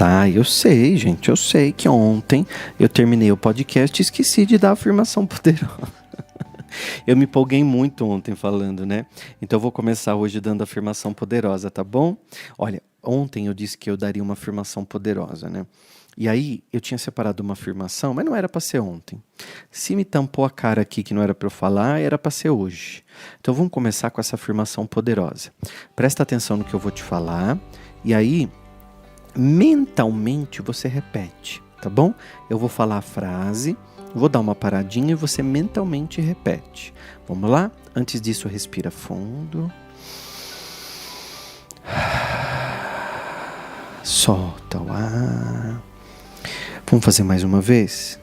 Tá, eu sei, gente, eu sei que ontem eu terminei o podcast e esqueci de dar a afirmação poderosa. Eu me empolguei muito ontem falando, né? Então eu vou começar hoje dando a afirmação poderosa, tá bom? Olha, ontem eu disse que eu daria uma afirmação poderosa, né? E aí eu tinha separado uma afirmação, mas não era para ser ontem. Se me tampou a cara aqui que não era para eu falar, era para ser hoje. Então vamos começar com essa afirmação poderosa. Presta atenção no que eu vou te falar e aí mentalmente você repete, tá bom? Eu vou falar a frase, vou dar uma paradinha e você mentalmente repete. Vamos lá? Antes disso, respira fundo. Solta o ar. Vamos fazer mais uma vez?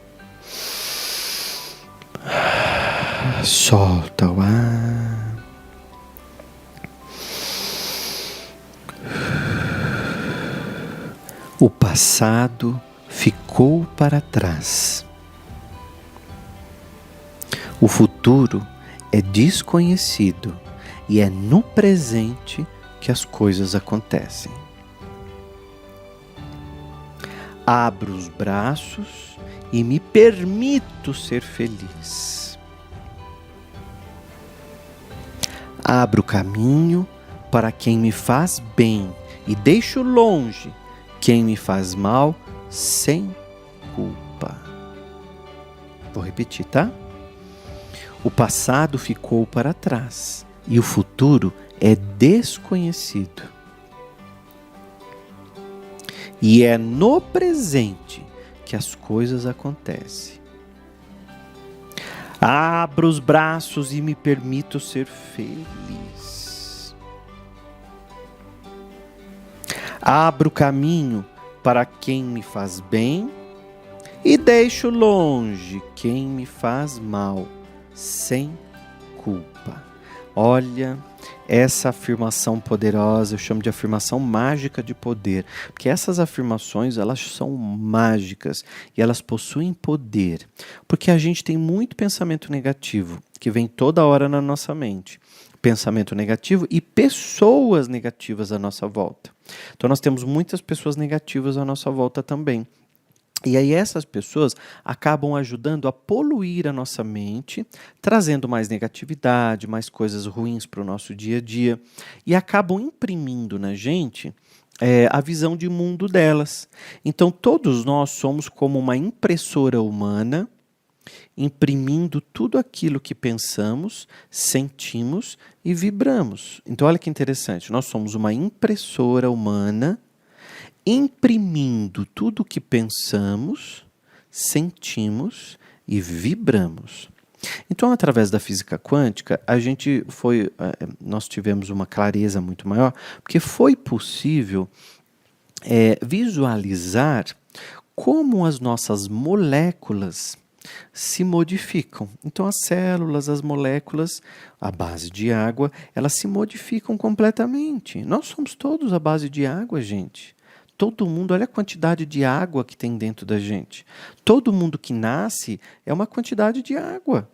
Solta o ar. O passado ficou para trás. O futuro é desconhecido e é no presente que as coisas acontecem. Abro os braços e me permito ser feliz. Abro caminho para quem me faz bem e deixo longe quem me faz mal sem culpa. Vou repetir, tá? O passado ficou para trás e o futuro é desconhecido. E é no presente que as coisas acontecem. Abro os braços e me permito ser feliz. Abro caminho para quem me faz bem e deixo longe quem me faz mal, sem culpa. Olha, essa afirmação poderosa eu chamo de afirmação mágica de poder, porque essas afirmações elas são mágicas e elas possuem poder, porque a gente tem muito pensamento negativo que vem toda hora na nossa mente, pensamento negativo e pessoas negativas à nossa volta. Então nós temos muitas pessoas negativas à nossa volta também. E aí essas pessoas acabam ajudando a poluir a nossa mente, trazendo mais negatividade, mais coisas ruins para o nosso dia a dia, e acabam imprimindo na gente a visão de mundo delas. Então todos nós somos como uma impressora humana, imprimindo tudo aquilo que pensamos, sentimos e vibramos. Então olha que interessante, nós somos uma impressora humana, imprimindo tudo o que pensamos, sentimos e vibramos. Então, através da física quântica, nós tivemos uma clareza muito maior, porque foi possível visualizar como as nossas moléculas se modificam. Então, as células, as moléculas, à base de água, elas se modificam completamente. Nós somos todos à base de água, gente. Todo mundo, olha a quantidade de água que tem dentro da gente. Todo mundo que nasce é uma quantidade de água.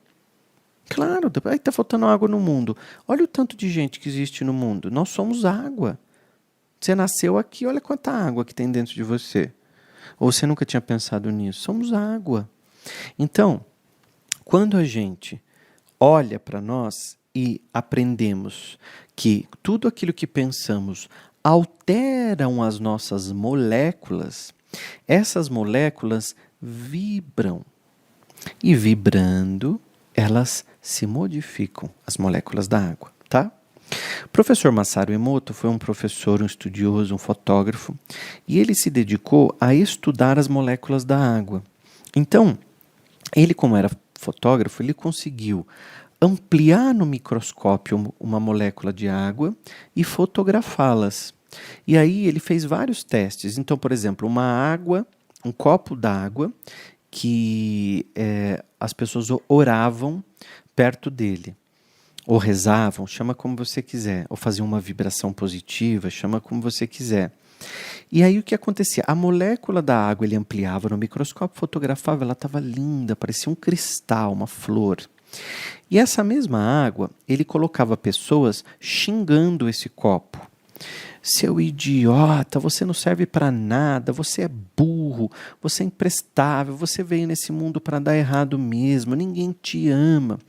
Claro, aí está faltando água no mundo. Olha o tanto de gente que existe no mundo. Nós somos água. Você nasceu aqui, olha quanta água que tem dentro de você. Ou você nunca tinha pensado nisso? Somos água. Então, quando a gente olha para nós e aprendemos que tudo aquilo que pensamos alteram as nossas moléculas, essas moléculas vibram. E vibrando, elas se modificam, as moléculas da água, tá? O professor Masaru Emoto foi um professor, um estudioso, um fotógrafo, e ele se dedicou a estudar as moléculas da água. Então, ele, como era fotógrafo, ele conseguiu ampliar no microscópio uma molécula de água e fotografá-las. E aí ele fez vários testes. Então, por exemplo, um copo d'água que as pessoas oravam perto dele. Ou rezavam, chama como você quiser. Ou faziam uma vibração positiva, chama como você quiser. E aí o que acontecia? A molécula da água ele ampliava no microscópio, fotografava, ela estava linda, parecia um cristal, uma flor. E essa mesma água, ele colocava pessoas xingando esse copo. Seu idiota, você não serve para nada, você é burro, você é imprestável, você veio nesse mundo para dar errado mesmo, ninguém te ama.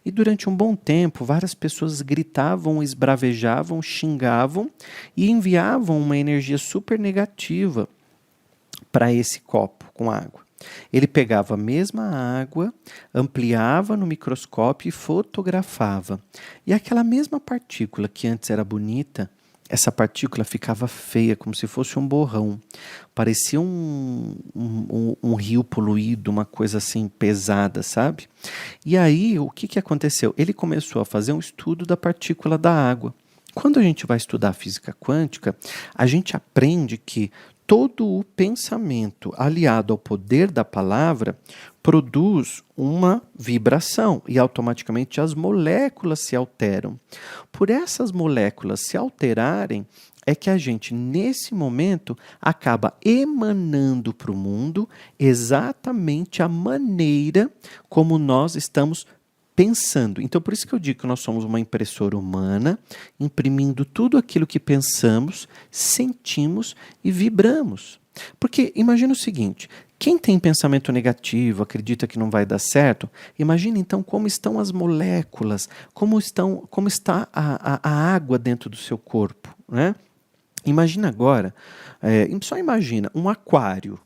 E durante um bom tempo, várias pessoas gritavam, esbravejavam, xingavam e enviavam uma energia super negativa para esse copo com água. Ele pegava a mesma água, ampliava no microscópio e fotografava. E aquela mesma partícula que antes era bonita, essa partícula ficava feia, como se fosse um borrão. Parecia um rio poluído, uma coisa assim pesada, sabe? E aí, o que aconteceu? Ele começou a fazer um estudo da partícula da água. Quando a gente vai estudar física quântica, a gente aprende que todo o pensamento aliado ao poder da palavra produz uma vibração e automaticamente as moléculas se alteram. Por essas moléculas se alterarem, é que a gente, nesse momento, acaba emanando para o mundo exatamente a maneira como nós estamos pensando. Então, por isso que eu digo que nós somos uma impressora humana, imprimindo tudo aquilo que pensamos, sentimos e vibramos. Porque imagina o seguinte, quem tem pensamento negativo, acredita que não vai dar certo, imagina então como estão as moléculas, como está a água dentro do seu corpo, né? Imagina agora, só imagina um aquário.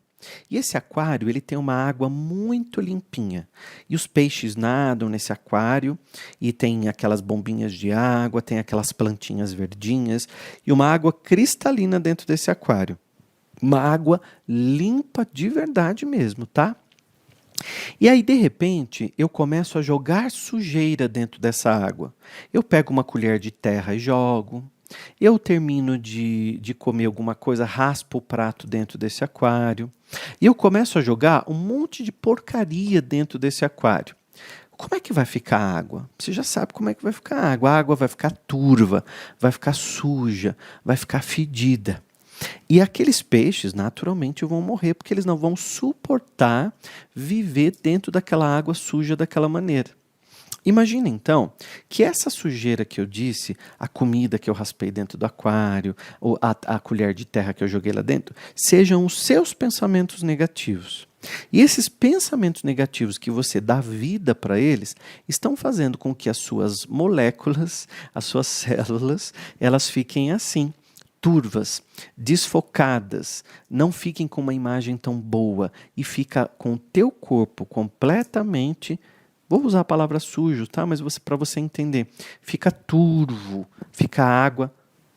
E esse aquário ele tem uma água muito limpinha. E os peixes nadam nesse aquário e tem aquelas bombinhas de água, tem aquelas plantinhas verdinhas e uma água cristalina dentro desse aquário. Uma água limpa de verdade mesmo, tá? E aí, de repente, eu começo a jogar sujeira dentro dessa água. Eu pego uma colher de terra e jogo. Eu termino de comer alguma coisa, raspo o prato dentro desse aquário. E eu começo a jogar um monte de porcaria dentro desse aquário. Como é que vai ficar a água? Você já sabe como é que vai ficar a água. A água vai ficar turva, vai ficar suja, vai ficar fedida. E aqueles peixes, naturalmente, vão morrer, porque eles não vão suportar viver dentro daquela água suja daquela maneira. Imagina então que essa sujeira que eu disse, a comida que eu raspei dentro do aquário, ou a colher de terra que eu joguei lá dentro, sejam os seus pensamentos negativos. E esses pensamentos negativos que você dá vida para eles, estão fazendo com que as suas moléculas, as suas células, elas fiquem assim, turvas, desfocadas, não fiquem com uma imagem tão boa e fica com o teu corpo completamente. Vou usar a palavra sujo, tá? Mas para você entender, fica turvo, fica água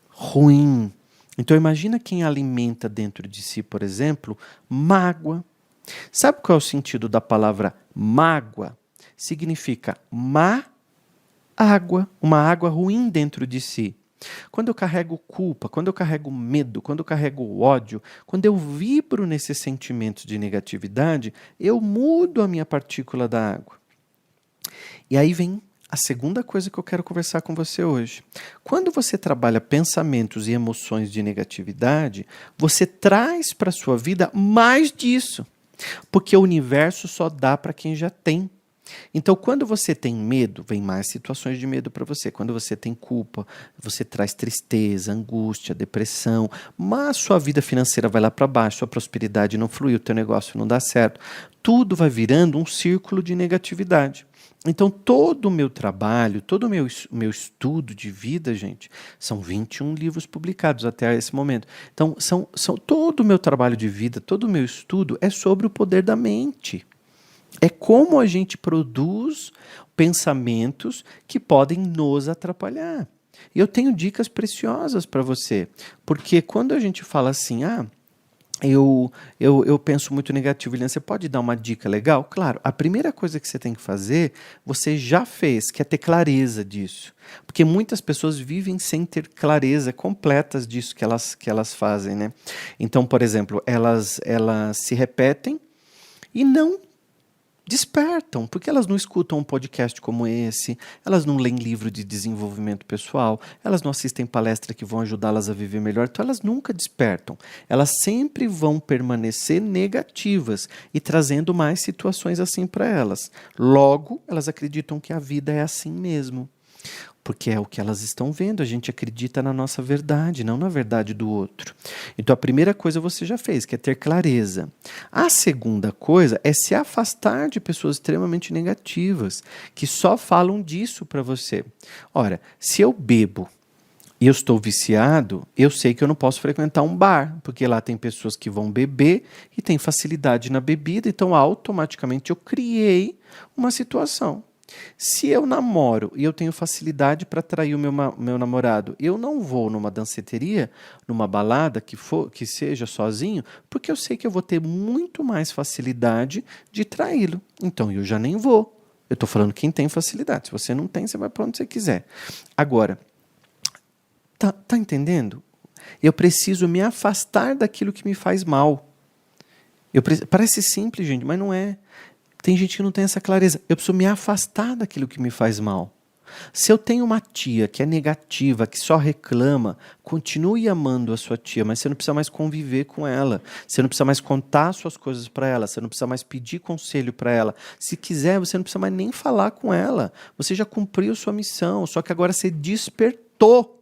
ruim. Então imagina quem alimenta dentro de si, por exemplo, mágoa. Sabe qual é o sentido da palavra mágoa? Significa má água, uma água ruim dentro de si. Quando eu carrego culpa, quando eu carrego medo, quando eu carrego ódio, quando eu vibro nesses sentimentos de negatividade, eu mudo a minha partícula da água. E aí vem a segunda coisa que eu quero conversar com você hoje. Quando você trabalha pensamentos e emoções de negatividade, você traz para a sua vida mais disso. Porque o universo só dá para quem já tem. Então, quando você tem medo, vem mais situações de medo para você. Quando você tem culpa, você traz tristeza, angústia, depressão. Mas sua vida financeira vai lá para baixo, sua prosperidade não flui, o teu negócio não dá certo. Tudo vai virando um círculo de negatividade. Então, todo o meu trabalho, todo o meu estudo de vida, gente, são 21 livros publicados até esse momento. Então, todo o meu trabalho de vida, todo o meu estudo é sobre o poder da mente. É como a gente produz pensamentos que podem nos atrapalhar. E eu tenho dicas preciosas para você, porque quando a gente fala assim, eu penso muito negativo, Lilian, você pode dar uma dica legal? Claro, a primeira coisa que você tem que fazer, você já fez, que é ter clareza disso. Porque muitas pessoas vivem sem ter clareza completas disso que elas fazem, né? Então, por exemplo, elas se repetem e não despertam, porque elas não escutam um podcast como esse, elas não leem livro de desenvolvimento pessoal, elas não assistem palestras que vão ajudá-las a viver melhor, então elas nunca despertam. Elas sempre vão permanecer negativas e trazendo mais situações assim para elas. Logo, elas acreditam que a vida é assim mesmo. porque é o que elas estão vendo. A gente acredita na nossa verdade, não na verdade do outro. Então a primeira coisa você já fez, que é ter clareza. A segunda coisa é se afastar de pessoas extremamente negativas, que só falam disso para você. Ora, se eu bebo e eu estou viciado, eu sei que eu não posso frequentar um bar, porque lá tem pessoas que vão beber e têm facilidade na bebida, então automaticamente eu criei uma situação. Se eu namoro e eu tenho facilidade para atrair o meu namorado, eu não vou numa danceteria, numa balada que seja sozinho, porque eu sei que eu vou ter muito mais facilidade de traí-lo. Então eu já nem vou. Eu estou falando quem tem facilidade. Se você não tem, você vai para onde você quiser. Agora, tá entendendo? Eu preciso me afastar daquilo que me faz mal. Parece simples, gente, mas não é. Tem gente que não tem essa clareza. Eu preciso me afastar daquilo que me faz mal. Se eu tenho uma tia que é negativa, que só reclama, continue amando a sua tia, mas você não precisa mais conviver com ela. Você não precisa mais contar suas coisas para ela. Você não precisa mais pedir conselho para ela. Se quiser, você não precisa mais nem falar com ela. Você já cumpriu sua missão, só que agora você despertou.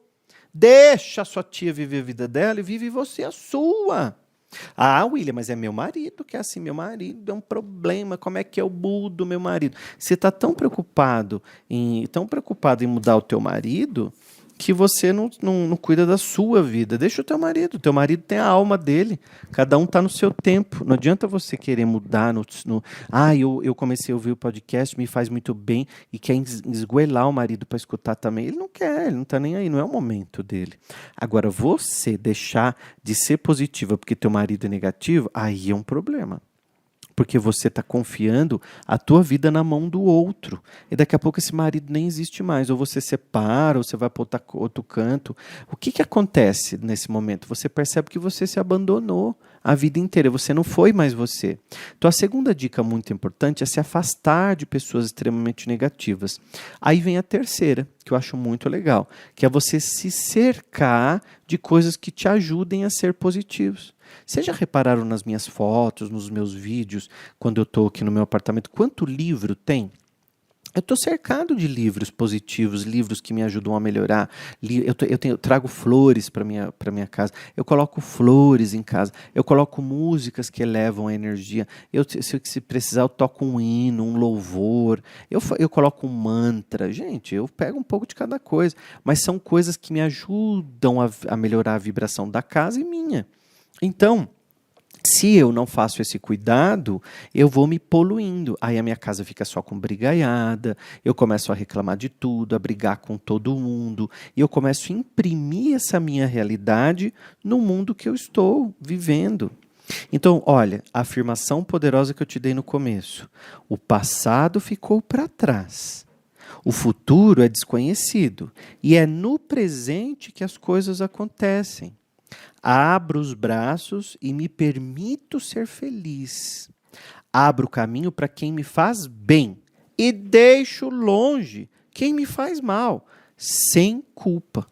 Deixa a sua tia viver a vida dela e vive você a sua. Ah, William, mas é meu marido que é assim, meu marido é um problema, como é que eu mudo meu marido? Você está tão preocupado em mudar o teu marido que você não cuida da sua vida. Deixa o teu marido tem a alma dele, cada um está no seu tempo. Não adianta você querer mudar eu comecei a ouvir o podcast, me faz muito bem e quer esgoelar o marido para escutar também. Ele não quer, ele não está nem aí, não é o momento dele. Agora, você deixar de ser positiva porque teu marido é negativo, aí é um problema. Porque você está confiando a tua vida na mão do outro. E daqui a pouco esse marido nem existe mais. Ou você separa, ou você vai para outro canto. O que acontece nesse momento? Você percebe que você se abandonou a vida inteira. Você não foi mais você. Então a segunda dica muito importante é se afastar de pessoas extremamente negativas. Aí vem a terceira, que eu acho muito legal, que é você se cercar de coisas que te ajudem a ser positivos. Vocês já repararam nas minhas fotos, nos meus vídeos, quando eu estou aqui no meu apartamento, quanto livro tem? Eu estou cercado de livros positivos, livros que me ajudam a melhorar. Eu trago flores para minha casa, eu coloco flores em casa, eu coloco músicas que elevam a energia. Se precisar, eu toco um hino, um louvor, eu coloco um mantra. Gente, eu pego um pouco de cada coisa, mas são coisas que me ajudam a melhorar a vibração da casa e minha. Então, se eu não faço esse cuidado, eu vou me poluindo. Aí a minha casa fica só com brigaiada, eu começo a reclamar de tudo, a brigar com todo mundo, e eu começo a imprimir essa minha realidade no mundo que eu estou vivendo. Então, olha, a afirmação poderosa que eu te dei no começo. O passado ficou para trás. O futuro é desconhecido. E é no presente que as coisas acontecem. Abro os braços e me permito ser feliz. Abro o caminho para quem me faz bem e deixo longe quem me faz mal, sem culpa.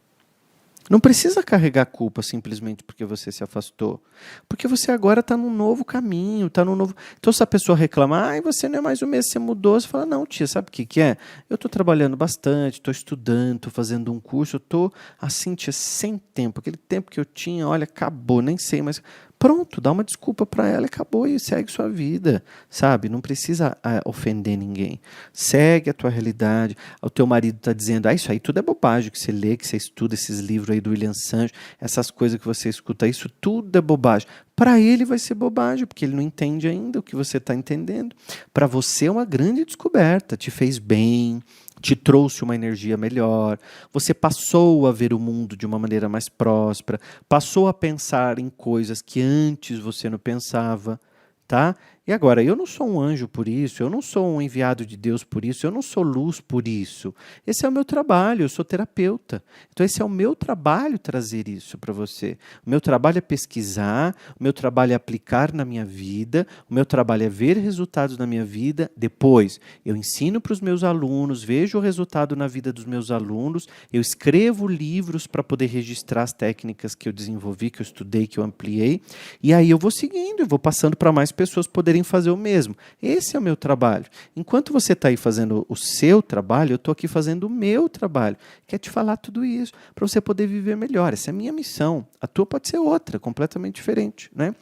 Não precisa carregar culpa simplesmente porque você se afastou. Porque você agora está num novo caminho, está num novo... Então, se a pessoa reclamar, você não é mais o mesmo, você mudou, você fala, não, tia, sabe o que é? Eu estou trabalhando bastante, estou estudando, estou fazendo um curso, eu estou assim, tia, sem tempo. Aquele tempo que eu tinha, olha, acabou, nem sei, mas... Pronto, dá uma desculpa para ela e acabou e segue sua vida, sabe? Não precisa ofender ninguém. Segue a tua realidade. O teu marido está dizendo, isso aí tudo é bobagem que você lê, que você estuda esses livros aí do William Sancho, essas coisas que você escuta, isso tudo é bobagem. Para ele vai ser bobagem, porque ele não entende ainda o que você está entendendo. Para você é uma grande descoberta, te fez bem, te trouxe uma energia melhor, você passou a ver o mundo de uma maneira mais próspera, passou a pensar em coisas que antes você não pensava, tá? E agora, eu não sou um anjo por isso, eu não sou um enviado de Deus por isso, eu não sou luz por isso. Esse é o meu trabalho, eu sou terapeuta. Então esse é o meu trabalho trazer isso para você. O meu trabalho é pesquisar, o meu trabalho é aplicar na minha vida, o meu trabalho é ver resultados na minha vida. Depois, eu ensino para os meus alunos, vejo o resultado na vida dos meus alunos, eu escrevo livros para poder registrar as técnicas que eu desenvolvi, que eu estudei, que eu ampliei, e aí eu vou seguindo, eu vou passando para mais pessoas poderem querem fazer o mesmo. Esse é o meu trabalho. Enquanto você está aí fazendo o seu trabalho, eu estou aqui fazendo o meu trabalho. Quer te falar tudo isso para você poder viver melhor. Essa é a minha missão. A tua pode ser outra, completamente diferente, né?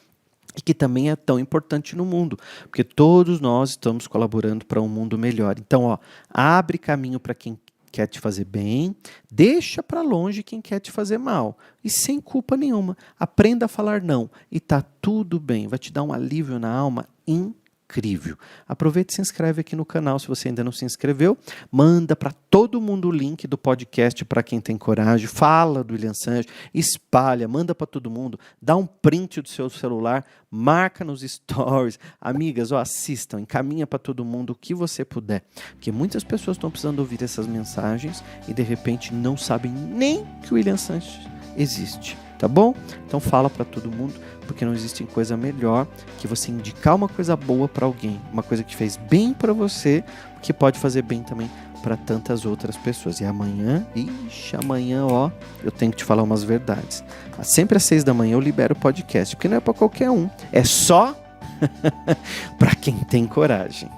E que também é tão importante no mundo, porque todos nós estamos colaborando para um mundo melhor. Então, abre caminho para quem quer te fazer bem, deixa para longe quem quer te fazer mal. E sem culpa nenhuma. Aprenda a falar não. E tá tudo bem. Vai te dar um alívio na alma incrível. Aproveita e se inscreve aqui no canal se você ainda não se inscreveu. Manda para todo mundo o link do podcast para quem tem coragem. Fala do William Sanches, espalha, manda para todo mundo. Dá um print do seu celular, marca nos stories. Amigas, assistam, encaminha para todo mundo o que você puder. Porque muitas pessoas estão precisando ouvir essas mensagens e de repente não sabem nem que o William Sanches existe. Tá bom? Então fala para todo mundo, porque não existe coisa melhor que você indicar uma coisa boa para alguém, uma coisa que fez bem para você, que pode fazer bem também para tantas outras pessoas. E amanhã, eu tenho que te falar umas verdades. Sempre às 6 da manhã eu libero o podcast, porque não é para qualquer um, é só para quem tem coragem.